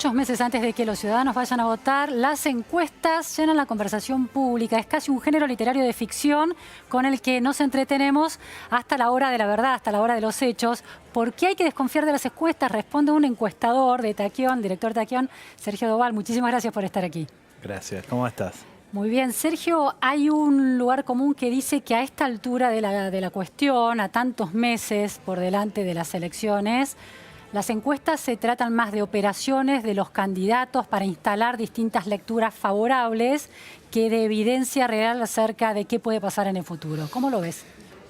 muchos meses antes de que los ciudadanos vayan a votar, las encuestas llenan la conversación pública. Es casi un género literario de ficción con el que nos entretenemos hasta la hora de la verdad, hasta la hora de los hechos. ¿Por qué hay que desconfiar de las encuestas? Responde un encuestador de Taquión, director de Taquión, Sergio Doval. Muchísimas gracias por estar aquí. Gracias. ¿Cómo estás? Muy bien, Sergio, hay un lugar común que dice que a esta altura de la cuestión, a tantos meses por delante de las elecciones, las encuestas se tratan más de operaciones de los candidatos para instalar distintas lecturas favorables que de evidencia real acerca de qué puede pasar en el futuro. ¿Cómo lo ves?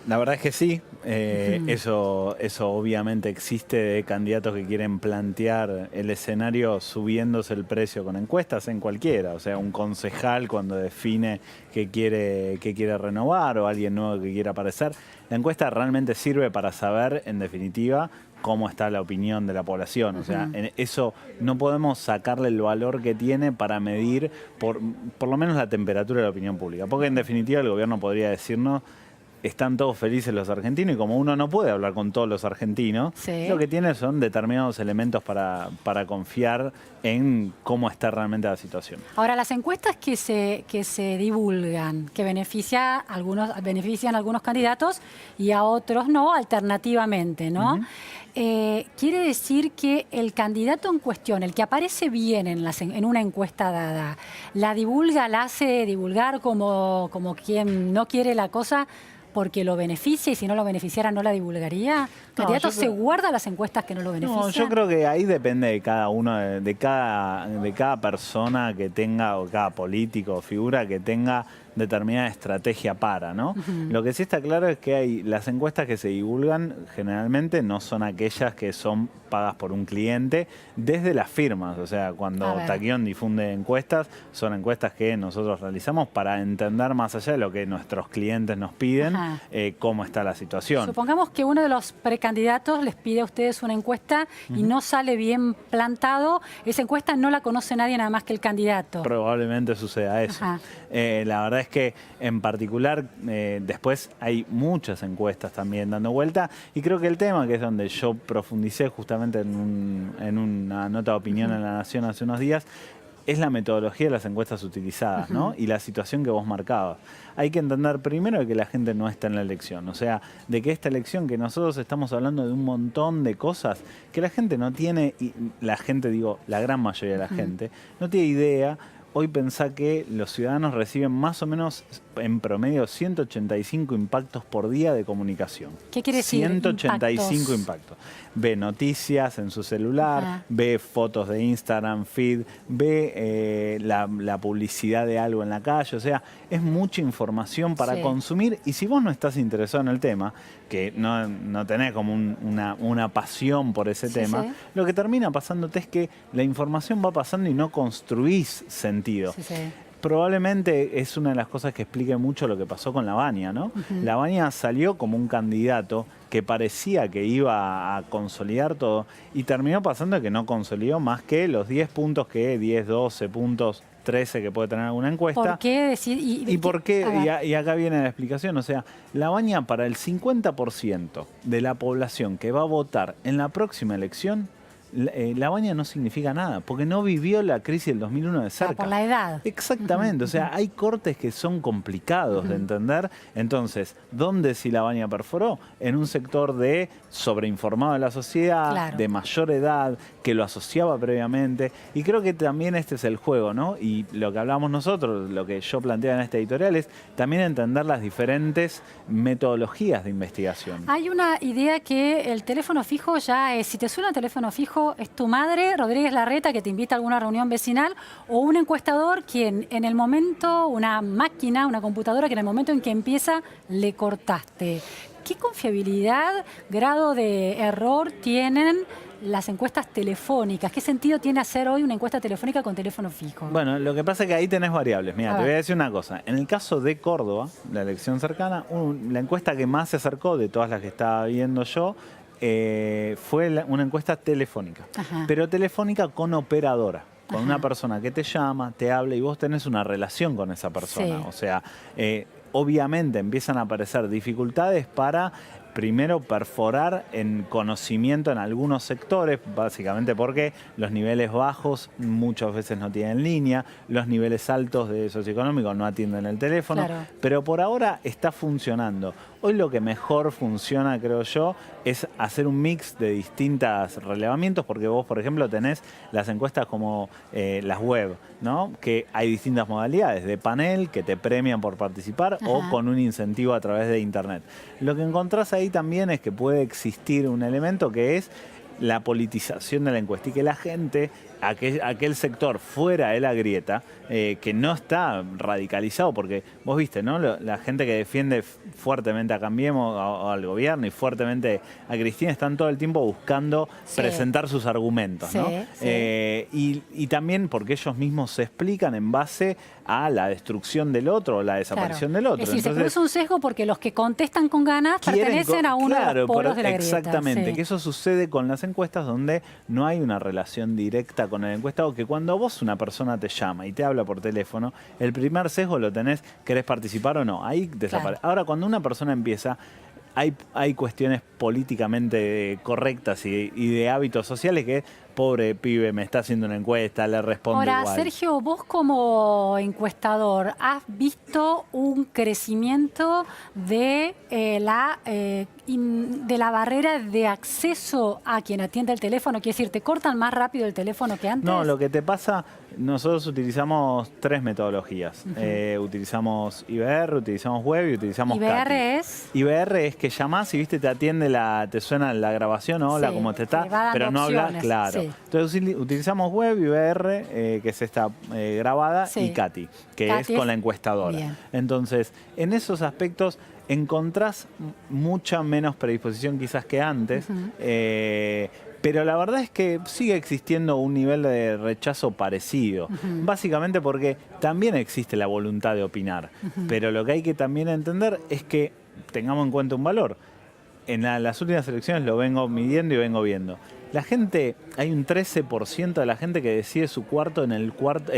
La verdad es que sí. Eso obviamente existe de candidatos que quieren plantear el escenario subiéndose el precio con encuestas en cualquiera. O sea, un concejal cuando define que quiere renovar o alguien nuevo que quiera aparecer. La encuesta realmente sirve para saber, en definitiva, cómo está la opinión de la población. O sea, eso no podemos sacarle el valor que tiene para medir por lo menos la temperatura de la opinión pública. Porque en definitiva el gobierno podría decirnos: están todos felices los argentinos, y como uno no puede hablar con todos los argentinos, sí, lo que tiene son determinados elementos para confiar en cómo está realmente la situación. Ahora, las encuestas que se divulgan, que benefician a algunos candidatos y a otros no, alternativamente, ¿no? Quiere decir que el candidato en cuestión, el que aparece bien en una encuesta dada, la divulga, la hace divulgar como quien no quiere la cosa porque lo beneficia, y si no lo beneficiara no la divulgaría. ¿El candidato se guarda las encuestas que no lo benefician? No, yo creo que ahí depende de cada uno, de cada persona que tenga, o cada político o figura que tenga determinada estrategia para, ¿no? Lo que sí está claro es que las encuestas que se divulgan generalmente no son aquellas que son pagas por un cliente desde las firmas. O sea, cuando Taquión difunde encuestas, son encuestas que nosotros realizamos para entender más allá de lo que nuestros clientes nos piden, cómo está la situación. Supongamos que uno de los precandidatos les pide a ustedes una encuesta y no sale bien plantado. Esa encuesta no la conoce nadie nada más que el candidato. Probablemente suceda eso. La verdad es que en particular después hay muchas encuestas también dando vuelta, y creo que el tema, que es donde yo profundicé justamente en una nota de opinión en La Nación hace unos días, es la metodología de las encuestas utilizadas, ¿no? Y la situación que vos marcabas. Hay que entender primero que la gente no está en la elección. O sea, de que esta elección, que nosotros estamos hablando de un montón de cosas que la gente no tiene, y la gente, digo, la gran mayoría de la gente, no tiene idea. Hoy pensá que los ciudadanos reciben más o menos en promedio 185 impactos por día de comunicación. ¿Qué quiere decir? 185 impactos. Ve noticias en su celular, ve fotos de Instagram, feed, ve la publicidad de algo en la calle. O sea, es mucha información para consumir, y si vos no estás interesado en el tema, que no tenés como una pasión por ese tema, lo que termina pasándote es que la información va pasando y no construís sentido. Probablemente es una de las cosas que explique mucho lo que pasó con Lavagna, ¿no? Lavagna salió como un candidato que parecía que iba a consolidar todo, y terminó pasando que no consolidó más que los 10 puntos 10, 12 puntos, 13 que puede tener alguna encuesta. ¿Por qué decir? ¿Y por qué? Y acá viene la explicación. O sea, Lavagna, para el 50% de la población que va a votar en la próxima elección, Lavagna no significa nada, porque no vivió la crisis del 2001 de cerca. Por la edad. Exactamente, o sea, hay cortes que son complicados de entender. Entonces, ¿dónde si Lavagna perforó? En un sector de sobreinformado de la sociedad, de mayor edad, que lo asociaba previamente. Y creo que también este es el juego, ¿no? Y lo que hablamos nosotros, lo que yo planteaba en este editorial, es también entender las diferentes metodologías de investigación. Hay una idea que el teléfono fijo ya es, si te suena el teléfono fijo, es tu madre, Rodríguez Larreta, que te invita a alguna reunión vecinal, o un encuestador quien en el momento, una máquina, una computadora que en el momento en que empieza le cortaste. ¿Qué confiabilidad, grado de error tienen las encuestas telefónicas? ¿Qué sentido tiene hacer hoy una encuesta telefónica con teléfono fijo? Bueno, lo que pasa es que ahí tenés variables. Mira, te voy a decir una cosa. En el caso de Córdoba, la elección cercana, la encuesta que más se acercó de todas las que estaba viendo yo, fue una encuesta telefónica, pero telefónica con operadora, con una persona que te llama, te habla, y vos tenés una relación con esa persona. O sea, obviamente empiezan a aparecer dificultades para primero perforar en conocimiento en algunos sectores, básicamente porque los niveles bajos muchas veces no tienen línea, los niveles altos de socioeconómico no atienden el teléfono, Claro. pero por ahora está funcionando. Hoy lo que mejor funciona, creo yo, es hacer un mix de distintos relevamientos, porque vos, por ejemplo, tenés las encuestas como las web, ¿no? Que hay distintas modalidades, de panel, que te premian por participar, Ajá. o con un incentivo a través de internet. Lo que encontrás ahí también es que puede existir un elemento que es la politización de la encuesta y que la gente, aquel sector fuera de la grieta, que no está radicalizado, porque vos viste, ¿no? La gente que defiende fuertemente a Cambiemos o al gobierno y fuertemente a Cristina están todo el tiempo buscando presentar sus argumentos, ¿no? Y también porque ellos mismos se explican en base a la destrucción del otro o la desaparición del otro. Es decir, Entonces, se produce un sesgo porque los que contestan con ganas pertenecen a uno de los polos de la grieta. Exactamente, que eso sucede con las encuestas donde no hay una relación directa con el encuestado, que cuando vos una persona te llama y te habla por teléfono, el primer sesgo lo tenés, ¿querés participar o no? Ahí desaparece. Claro. Ahora, cuando una persona empieza, hay cuestiones políticamente correctas y de hábitos sociales que, pobre pibe, me está haciendo una encuesta, le respondo Ahora, igual. Sergio, vos como encuestador, ¿has visto un crecimiento de la barrera de acceso a quien atiende el teléfono? Quiere decir, ¿te cortan más rápido el teléfono que antes? No, lo que te pasa, nosotros utilizamos 3 metodologías. Utilizamos IBR, utilizamos web y utilizamos ¿IBR CATI. es? IBR es que llamás y viste, te atiende, te suena la grabación, hola, Sí, ¿cómo te te va está? dando Pero no hablas, opciones, claro. sí. Entonces utilizamos web, IBR, que es esta grabada, Sí. y CATI, que CATI es con es- la encuestadora. Bien. Entonces, en esos aspectos encontrás mucha menos predisposición quizás que antes, pero la verdad es que sigue existiendo un nivel de rechazo parecido, básicamente porque también existe la voluntad de opinar, pero lo que hay que también entender es que tengamos en cuenta un valor. En las últimas elecciones lo vengo midiendo y vengo viendo. La gente, hay un 13% de la gente que decide su voto en el cuarto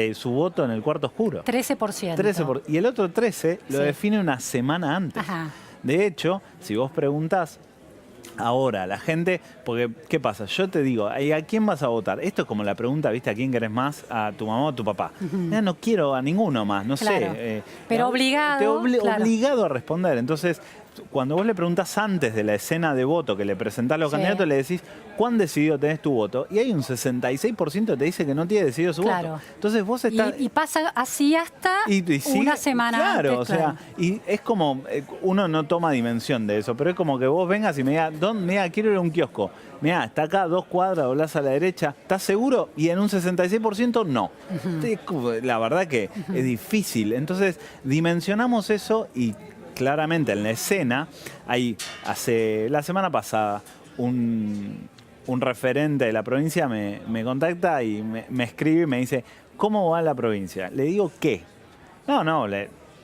oscuro. 13%. 13%. Y el otro 13% lo Sí. define una semana antes. Ajá. De hecho, si vos preguntás ahora la gente, porque ¿qué pasa? Yo te digo, ¿a quién vas a votar? Esto es como la pregunta, ¿viste? ¿A quién querés más? ¿A tu mamá o a tu papá? No quiero a ninguno más, no Claro. sé. Pero obligado, claro. Obligado a responder. Entonces, cuando vos le preguntás antes de la escena de voto que le presentás a los Sí. candidatos, le decís, ¿cuán decidido tenés tu voto? Y hay un 66% que te dice que no tiene decidido su Claro. voto. Entonces vos estás... Y pasa así hasta Y sigue- una semana claro, antes. o sea, y es como, uno no toma dimensión de eso, pero es como que vos vengas y me digas, mira, quiero ir a un kiosco, mira, está acá 2 cuadras, doblás a la derecha, ¿estás seguro? Y en un 66% no. La verdad que es difícil. Entonces, dimensionamos eso y claramente en la escena, hace la semana pasada, un referente de la provincia me contacta y me escribe y me dice, ¿cómo va la provincia? Le digo, ¿qué? No,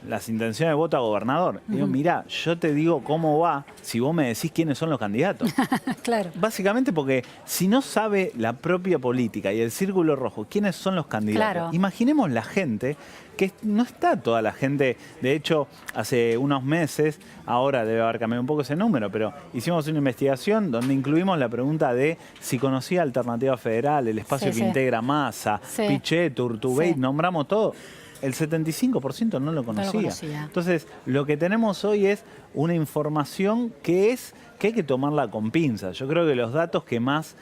las intenciones de voto a gobernador. Le digo, mirá, yo te digo cómo va si vos me decís quiénes son los candidatos. Claro. Básicamente porque si no sabe la propia política y el círculo rojo quiénes son los candidatos, Claro. imaginemos la gente, que no está toda la gente. De hecho, hace unos meses, ahora debe haber cambiado un poco ese número, pero hicimos una investigación donde incluimos la pregunta de si conocía Alternativa Federal, el espacio Sí, que sí. integra Massa, Sí. Pichetto, Urtubey, Sí. nombramos todo. El 75% no lo conocía. conocía. Entonces, lo que tenemos hoy es una información que hay que tomarla con pinzas. Yo creo que los datos que más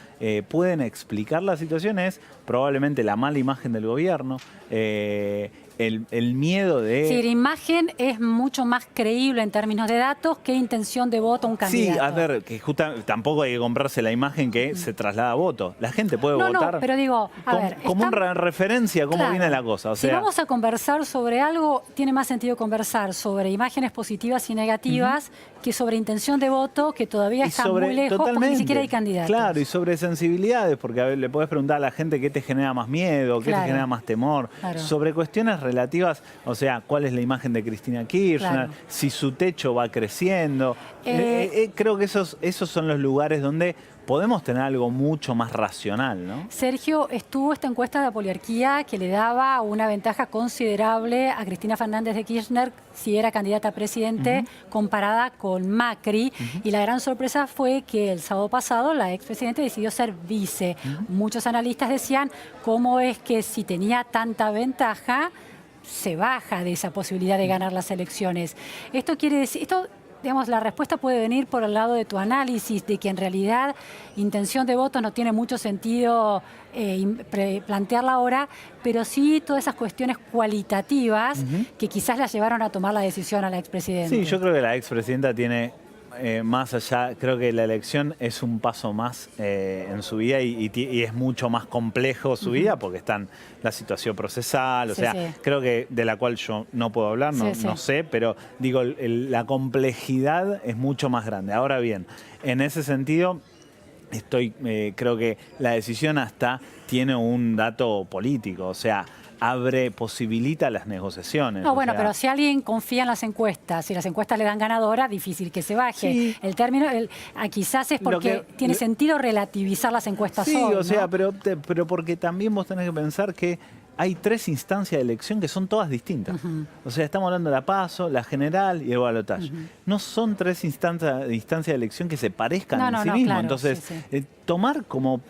pueden explicar la situación es probablemente la mala imagen del gobierno, el miedo de... Sí, la imagen es mucho más creíble en términos de datos que intención de voto a un candidato. Sí, a ver, que tampoco hay que comprarse la imagen que se traslada a voto. La gente puede votar. No, pero digo, a ver, como una referencia a cómo claro, viene la cosa. O si sea, vamos a conversar sobre algo, tiene más sentido conversar sobre imágenes positivas y negativas que sobre intención de voto, que todavía y está muy lejos porque ni siquiera hay candidatos. Claro, y sobre sensibilidades, porque a ver, le podés preguntar a la gente qué te genera más miedo, qué Claro. te genera más temor. Claro. Sobre cuestiones relativas, o sea, cuál es la imagen de Cristina Kirchner, Claro. si su techo va creciendo. Creo que esos son los lugares donde podemos tener algo mucho más racional, ¿no? Sergio, estuvo esta encuesta de poliarquía que le daba una ventaja considerable a Cristina Fernández de Kirchner si era candidata a presidente comparada con Macri. Y la gran sorpresa fue que el sábado pasado la expresidenta decidió ser vice. Muchos analistas decían, ¿cómo es que si tenía tanta ventaja se baja de esa posibilidad de ganar las elecciones? Esto quiere decir, digamos, la respuesta puede venir por el lado de tu análisis, de que en realidad intención de voto no tiene mucho sentido plantearla ahora, pero sí todas esas cuestiones cualitativas que quizás la llevaron a tomar la decisión a la expresidenta. Sí, yo creo que la expresidenta tiene más allá, creo que la elección es un paso más en su vida y es mucho más complejo su vida porque está en la situación procesal, o sea, creo que de la cual yo no puedo hablar, no sé, pero digo, la complejidad es mucho más grande. Ahora bien, en ese sentido, creo que la decisión hasta tiene un dato político, o sea, posibilita las negociaciones. No, bueno, pero si alguien confía en las encuestas, si las encuestas le dan ganadora, difícil que se baje. Sí. El término, quizás es porque tiene sentido relativizar las encuestas hoy, o sea, ¿no? pero porque también vos tenés que pensar que hay 3 instancias de elección que son todas distintas. O sea, estamos hablando de la PASO, la general y el balotaje. No son 3 instancias de elección que se parezcan en sí mismos. Claro, entonces, tomar como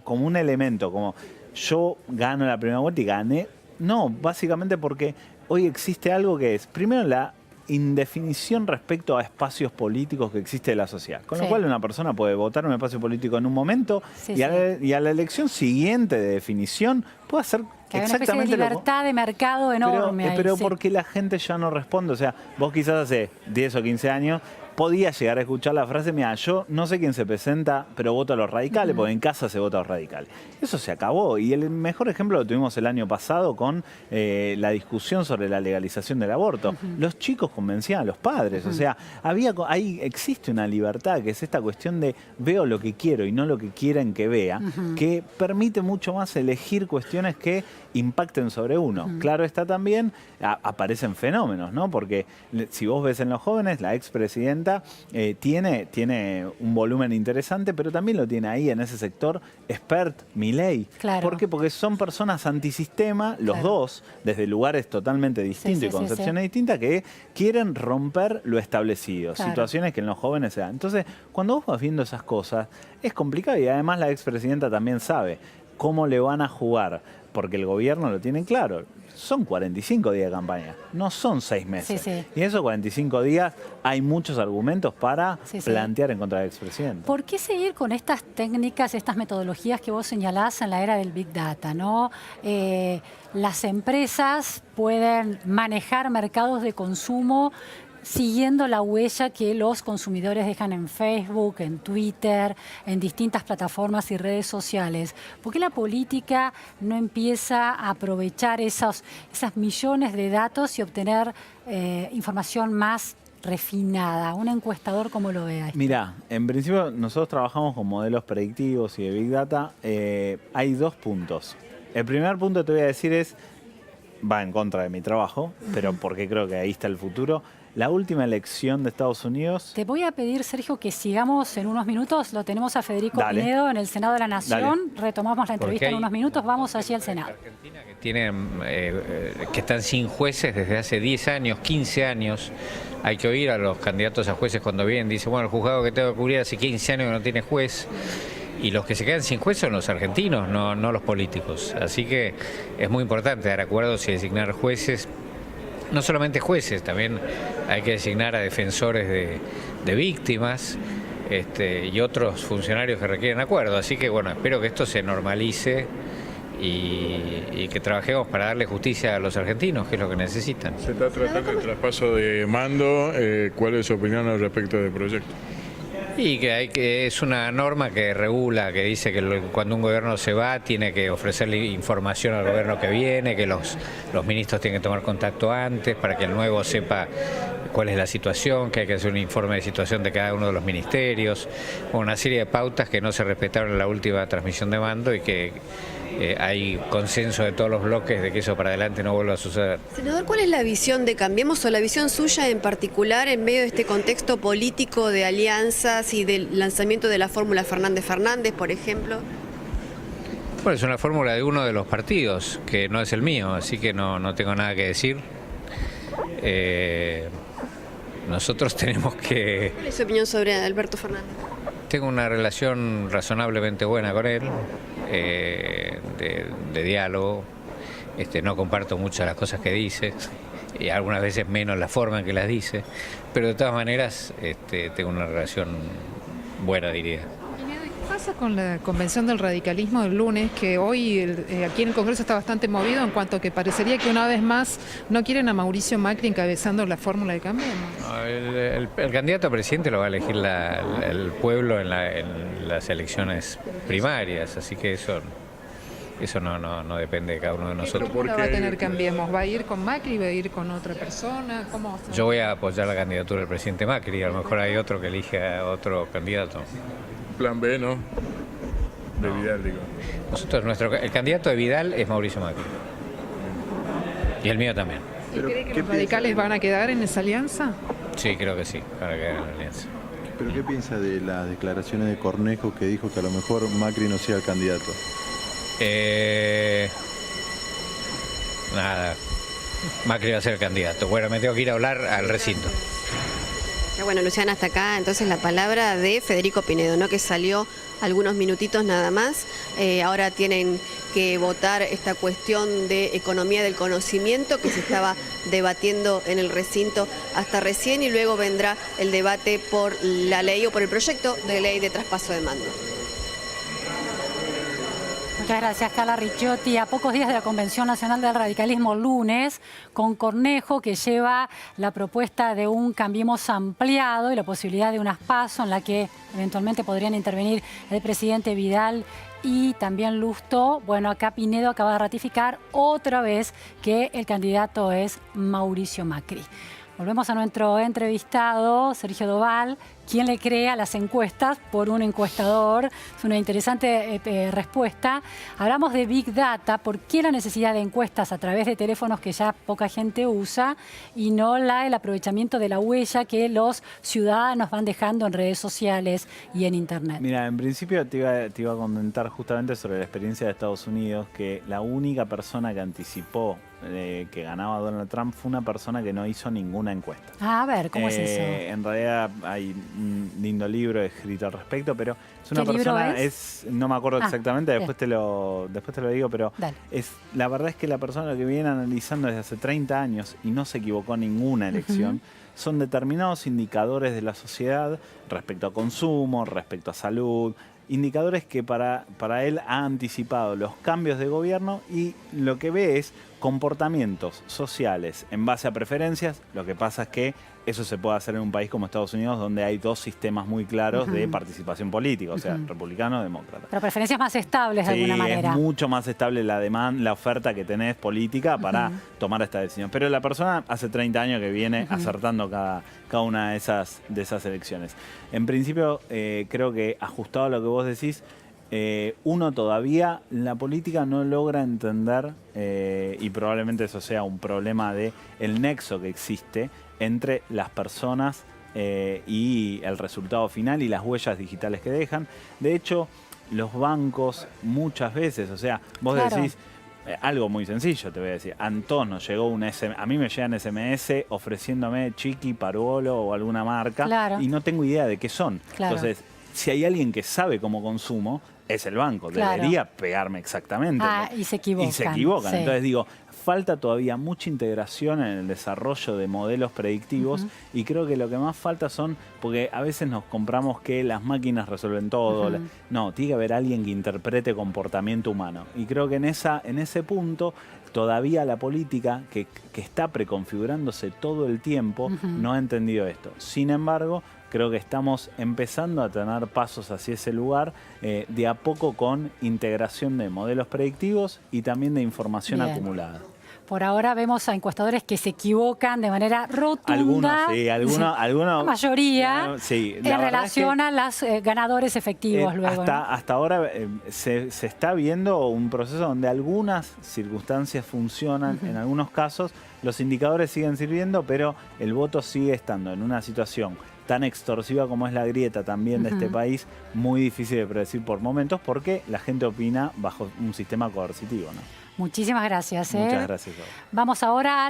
un elemento, como yo gano la primera vuelta y gané, no, básicamente porque hoy existe algo que es, primero, la indefinición respecto a espacios políticos que existe en la sociedad. Con lo cual una persona puede votar en un espacio político en un momento y a la elección siguiente de definición puede hacer que hay una especie de libertad de mercado enorme. Pero porque la gente ya no responde. O sea, vos quizás hace 10 o 15 años podías llegar a escuchar la frase, mira, yo no sé quién se presenta, pero voto a los radicales, porque en casa se vota a los radicales. Eso se acabó. Y el mejor ejemplo lo tuvimos el año pasado con la discusión sobre la legalización del aborto. Los chicos convencían a los padres. O sea, ahí existe una libertad, que es esta cuestión de veo lo que quiero y no lo que quieren que vea, que permite mucho más elegir cuestiones que impacten sobre uno. Claro está también, aparecen fenómenos, ¿no? Porque si vos ves en los jóvenes, la expresidenta tiene un volumen interesante, pero también lo tiene ahí en ese sector Espert, Milei. Claro. ¿Por qué? Porque son personas antisistema, los dos, desde lugares totalmente distintos y concepciones distintas, que quieren romper lo establecido. Situaciones que en los jóvenes se dan. Entonces, cuando vos vas viendo esas cosas, es complicado y además la expresidenta también sabe cómo le van a jugar, porque el gobierno lo tiene claro. Son 45 días de campaña, no son 6 meses. Y en esos 45 días hay muchos argumentos para plantear en contra del expresidente. ¿Por qué seguir con estas técnicas, estas metodologías que vos señalás en la era del Big Data, ¿no? Las empresas pueden manejar mercados de consumo siguiendo la huella que los consumidores dejan en Facebook, en Twitter, en distintas plataformas y redes sociales. ¿Por qué la política no empieza a aprovechar esas millones de datos y obtener información más refinada? Un encuestador, ¿cómo lo ve? Mirá, en principio nosotros trabajamos con modelos predictivos y de Big Data. Hay 2 puntos. El primer punto que te voy a decir va en contra de mi trabajo, pero porque creo que ahí está el futuro. La última elección de Estados Unidos... Te voy a pedir, Sergio, que sigamos en unos minutos. Lo tenemos a Federico Pinedo en el Senado de la Nación. Retomamos la entrevista en unos minutos. Vamos allí al Senado. Argentina que están sin jueces desde hace 10 años, 15 años. Hay que oír a los candidatos a jueces cuando vienen. Dice, bueno, el juzgado que tengo que cubrir hace 15 años que no tiene juez. Y los que se quedan sin juez son los argentinos, no los políticos. Así que es muy importante dar acuerdos y designar jueces. No solamente jueces, también hay que designar a defensores de víctimas y otros funcionarios que requieren acuerdo. Así que bueno, espero que esto se normalice y que trabajemos para darle justicia a los argentinos, que es lo que necesitan. Se está tratando el traspaso de mando. ¿Cuál es su opinión al respecto del proyecto? Y que es una norma que regula, que dice que cuando un gobierno se va tiene que ofrecerle información al gobierno que viene, que los ministros tienen que tomar contacto antes para que el nuevo sepa cuál es la situación, que hay que hacer un informe de situación de cada uno de los ministerios, una serie de pautas que no se respetaron en la última transmisión de mando y que hay consenso de todos los bloques de que eso para adelante no vuelva a suceder. Senador, ¿cuál es la visión de Cambiemos o la visión suya en particular en medio de este contexto político de alianzas y del lanzamiento de la fórmula Fernández-Fernández, por ejemplo? Bueno, es una fórmula de uno de los partidos, que no es el mío, así que no tengo nada que decir. Nosotros tenemos que... ¿Cuál es su opinión sobre Alberto Fernández? Tengo una relación razonablemente buena con él, de diálogo. No comparto muchas de las cosas que dice, y algunas veces menos la forma en que las dice, pero de todas maneras tengo una relación buena, diría. ¿Qué pasa con la convención del radicalismo del lunes, que hoy aquí en el Congreso está bastante movido en cuanto a que parecería que una vez más no quieren a Mauricio Macri encabezando la fórmula de Cambiemos? No, el candidato a presidente lo va a elegir el pueblo en las elecciones primarias, así que eso no depende de cada uno de nosotros. ¿Cómo la va a tener Cambiemos? ¿Va a ir con Macri? ¿Va a ir con otra persona? ¿Cómo? Yo voy a apoyar la candidatura del presidente Macri, a lo mejor hay otro que elige a otro candidato. Plan B, ¿no? De Vidal, digo. El candidato de Vidal es Mauricio Macri. Y el mío también. ¿Y cree que los radicales van a quedar en esa alianza? Sí, creo que sí, van a quedar en la alianza. ¿Pero qué piensa de las declaraciones de Cornejo, que dijo que a lo mejor Macri no sea el candidato? Nada, Macri va a ser el candidato. Bueno, me tengo que ir a hablar al recinto. Bueno, Luciana, hasta acá entonces la palabra de Federico Pinedo, ¿no? Que salió algunos minutitos nada más. Ahora tienen que votar esta cuestión de economía del conocimiento que se estaba debatiendo en el recinto hasta recién, y luego vendrá el debate por la ley o por el proyecto de ley de traspaso de mando. Muchas gracias, Carla Ricciotti. A pocos días de la Convención Nacional del Radicalismo lunes, con Cornejo, que lleva la propuesta de un Cambiemos ampliado y la posibilidad de unas PASO en la que eventualmente podrían intervenir el presidente Vidal y también Lustó. Bueno, acá Pinedo acaba de ratificar otra vez que el candidato es Mauricio Macri. Volvemos a nuestro entrevistado, Sergio Doval, quien le crea las encuestas por un encuestador. Es una interesante respuesta. Hablamos de Big Data. ¿Por qué la necesidad de encuestas a través de teléfonos que ya poca gente usa y no el aprovechamiento de la huella que los ciudadanos van dejando en redes sociales y en Internet? Mira, en principio te iba a comentar justamente sobre la experiencia de Estados Unidos, que la única persona que anticipó que ganaba Donald Trump fue una persona que no hizo ninguna encuesta. A ver, ¿cómo es eso? En realidad hay un lindo libro escrito al respecto, pero es una ¿Qué libro persona, es? no me acuerdo exactamente, bien. después te lo digo, pero Dale. la verdad es que la persona que viene analizando desde hace 30 años y no se equivocó en ninguna elección, son determinados indicadores de la sociedad respecto a consumo, respecto a salud, indicadores que para él ha anticipado los cambios de gobierno, y lo que ve es comportamientos sociales en base a preferencias. Lo que pasa es que eso se puede hacer en un país como Estados Unidos, donde hay dos sistemas muy claros de participación política, o sea, republicano o demócrata. Pero preferencias más estables de alguna manera. Es mucho más estable la oferta que tenés política para tomar esta decisión. Pero la persona hace 30 años que viene acertando cada una de esas elecciones. En principio, creo que ajustado a lo que vos decís, uno todavía la política no logra entender, y probablemente eso sea un problema de el nexo que existe entre las personas y el resultado final y las huellas digitales que dejan. De hecho, los bancos muchas veces, o sea, vos decís algo muy sencillo, te voy a decir, Antón nos llegó a mí me llegan SMS ofreciéndome Chiqui, Paruolo o alguna marca, y no tengo idea de qué son. Entonces, si hay alguien que sabe cómo consumo, es el banco. Debería pegarme exactamente. Y se equivocan. Y se equivocan. Sí. Entonces digo, falta todavía mucha integración en el desarrollo de modelos predictivos, y creo que lo que más falta son, porque a veces nos compramos que las máquinas resuelven todo. No, tiene que haber alguien que interprete comportamiento humano. Y creo que en ese punto todavía la política, que está preconfigurándose todo el tiempo, no ha entendido esto. Sin embargo, creo que estamos empezando a tener pasos hacia ese lugar, de a poco, con integración de modelos predictivos y también de información acumulada. por ahora vemos a encuestadores que se equivocan de manera rotunda. Algunos, sí, algunos. La mayoría Sí, la en verdad relación a los ganadores efectivos luego. Hasta ahora se está viendo un proceso donde algunas circunstancias funcionan, en algunos casos los indicadores siguen sirviendo, pero el voto sigue estando en una situación tan extorsiva como es la grieta también de este país, muy difícil de predecir por momentos, porque la gente opina bajo un sistema coercitivo, ¿no? Muchísimas gracias. Muchas gracias. Vamos ahora a